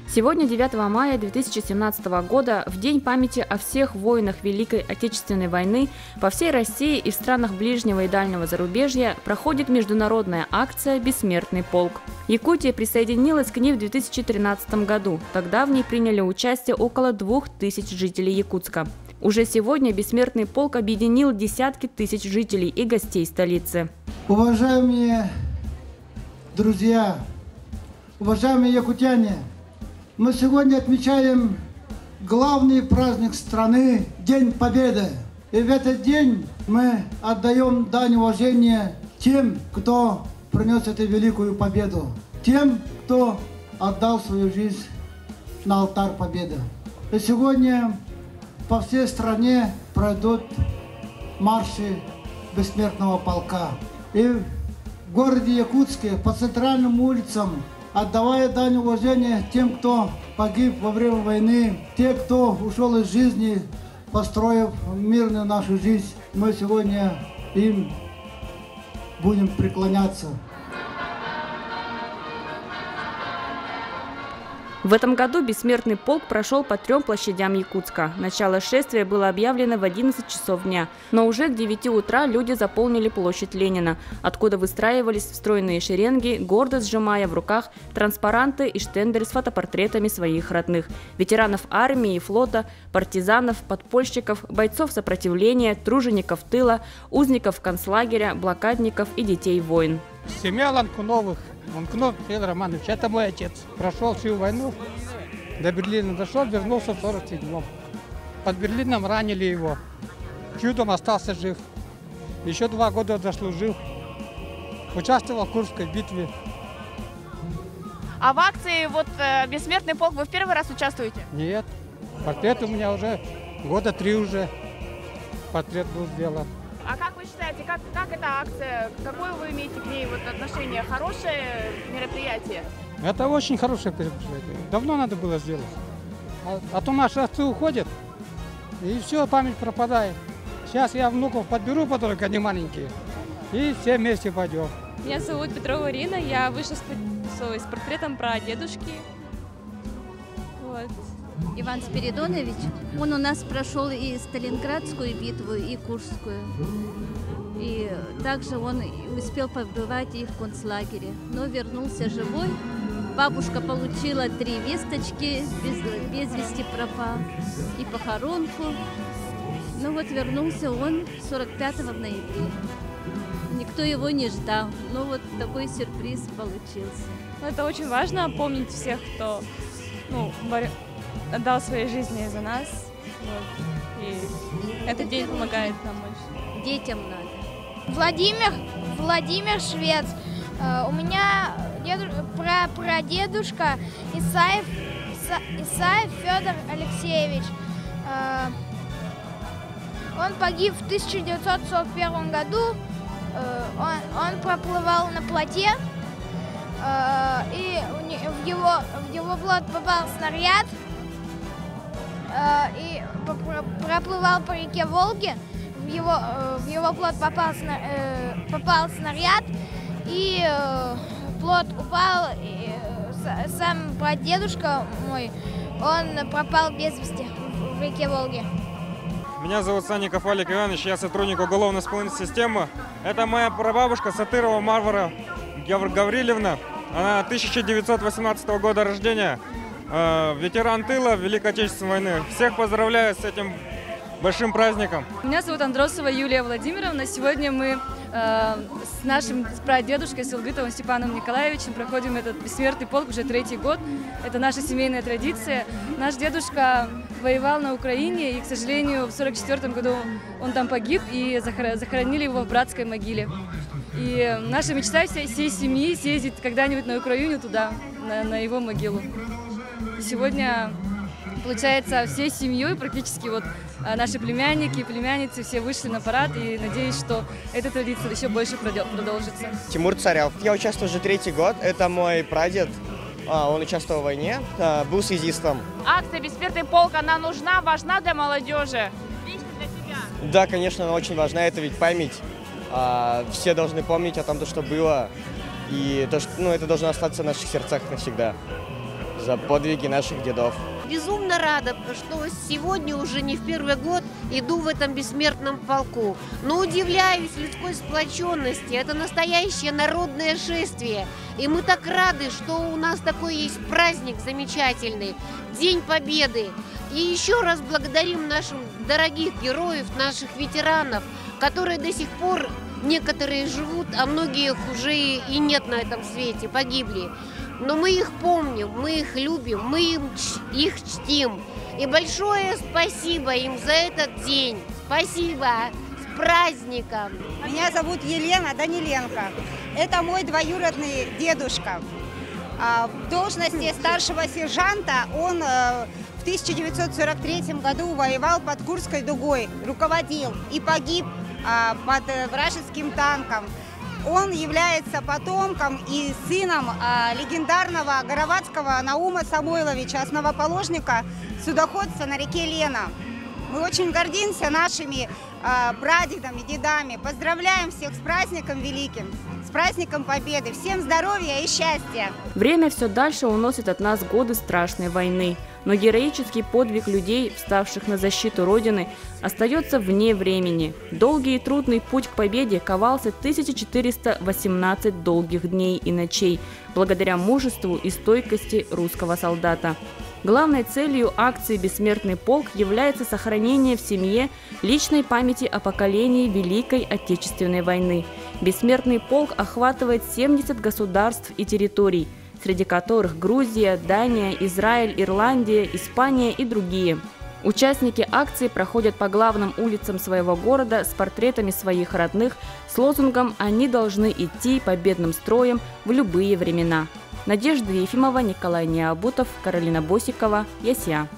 Сегодня, 9 мая 2017 года, в День памяти о всех воинах Великой Отечественной войны, по всей России и в странах ближнего и дальнего зарубежья проходит международная акция «Бессмертный полк». Якутия присоединилась к ней в 2013 году. Тогда в ней приняли участие около 2000 жителей Якутска. Уже сегодня «Бессмертный полк» объединил десятки тысяч жителей и гостей столицы. Уважаемые друзья, уважаемые якутяне, мы сегодня отмечаем главный праздник страны – День Победы. И в этот день мы отдаем дань уважения тем, кто принес эту великую победу, тем, кто отдал свою жизнь на алтарь победы. И сегодня по всей стране пройдут марши Бессмертного полка. И в городе Якутске по центральным улицам, отдавая дань уважения тем, кто погиб во время войны, те, кто ушел из жизни, построив мирную нашу жизнь, мы сегодня им будем преклоняться. В этом году «Бессмертный полк» прошел по 3 площадям Якутска. Начало шествия было объявлено в 11 часов дня, но уже к 9 утра люди заполнили площадь Ленина, откуда выстраивались в стройные шеренги, гордо сжимая в руках транспаранты и штендеры с фотопортретами своих родных – ветеранов армии и флота, партизанов, подпольщиков, бойцов сопротивления, тружеников тыла, узников концлагеря, блокадников и детей войн. Семья Ланкуновых. Ланкунов Федор Романович, это мой отец. Прошел всю войну, до Берлина дошел, вернулся в 47-м. Под Берлином ранили его. Чудом остался жив. Еще 2 года дослужил. Участвовал в Курской битве. А в акции «Бессмертный полк» вы в первый раз участвуете? Нет. Портрет у меня уже года 3 уже. Портрет был сделан. А как вы считаете, как эта акция, какое вы имеете к ней отношение? Хорошее мероприятие? Это очень хорошее мероприятие. Давно надо было сделать. А то наши отцы уходят, и все, память пропадает. Сейчас я внуков подберу, только они маленькие, и все вместе пойдем. Меня зовут Петрова Ирина, я вышла с портретом прадедушки. Вот. Иван Спиридонович, он у нас прошел и Сталинградскую битву, и Курскую. И также он успел побывать и в концлагере, но вернулся живой. Бабушка получила 3 весточки, без вести пропал, и похоронку. Ну вот вернулся он 45 ноября. Никто его не ждал, но вот такой сюрприз получился. Это очень важно помнить всех, кто отдал своей жизни за нас. Вот. И этот день помогает нам очень. Детям надо. Владимир Швец. У меня прадедушка Исаев Федор Алексеевич. Он погиб в 1941 году. Он проплывал на плоте, и в его плот попал снаряд, и проплывал по реке Волге. В его плот попал снаряд, и плот упал, и сам прадедушка мой, он пропал без вести в реке Волге. Меня зовут Санников Олег Иванович, я сотрудник уголовно-исполнительной системы. Это моя прабабушка Сатырова Марвара Гаврилевна. Она 1918 года рождения, ветеран тыла Великой Отечественной войны. Всех поздравляю с этим большим праздником. Меня зовут Андросова Юлия Владимировна. Сегодня мы с нашим прадедушкой Силгытовым Степаном Николаевичем проходим этот бессмертный полк уже 3-й год. Это наша семейная традиция. Наш дедушка воевал на Украине, и, к сожалению, в 1944 году он там погиб, и захоронили его в братской могиле. И наша мечта всей семьи съездить когда-нибудь на Украину туда, на его могилу. И сегодня, получается, всей семьей практически наши племянники и племянницы все вышли на парад, и надеюсь, что эта традиция еще больше продолжится. Тимур Царев. Я участвую уже 3-й год. Это мой прадед. Он участвовал в войне, был связистом. Акция «Бессмертный полк», она нужна, важна для молодежи? Лично для тебя? Да, конечно, она очень важна. Это ведь память. Все должны помнить о том, что было. И то, что, это должно остаться в наших сердцах навсегда. за подвиги наших дедов. Безумно рада, что сегодня уже не в первый год иду в этом бессмертном полку. Но удивляюсь людской сплоченности. Это настоящее народное шествие. И мы так рады, что у нас такой есть праздник замечательный, День Победы. И еще раз благодарим наших дорогих героев, наших ветеранов, которые до сих пор некоторые живут, а многих уже и нет на этом свете, погибли. Но мы их помним, мы их любим, мы их чтим. И большое спасибо им за этот день. Спасибо. С праздником. Меня зовут Елена Даниленко. Это мой двоюродный дедушка. В должности старшего сержанта он в 1943 году воевал под Курской дугой, руководил и погиб под вражеским танком. Он является потомком и сыном легендарного Горовацкого Наума Самойловича, основоположника судоходства на реке Лена. Мы очень гордимся нашими прадедами, дедами. Поздравляем всех с праздником великим, с праздником Победы. Всем здоровья и счастья! Время все дальше уносит от нас годы страшной войны. Но героический подвиг людей, вставших на защиту Родины, остается вне времени. Долгий и трудный путь к победе ковался 1418 долгих дней и ночей, благодаря мужеству и стойкости русского солдата. Главной целью акции «Бессмертный полк» является сохранение в семье личной памяти о поколении Великой Отечественной войны. «Бессмертный полк» охватывает 70 государств и территорий, среди которых Грузия, Дания, Израиль, Ирландия, Испания и другие. Участники акции проходят по главным улицам своего города с портретами своих родных с лозунгом «Они должны идти победным строем в любые времена». Надежда Ефимова, Николай Необутов, Каролина Босикова, ЯСЯ.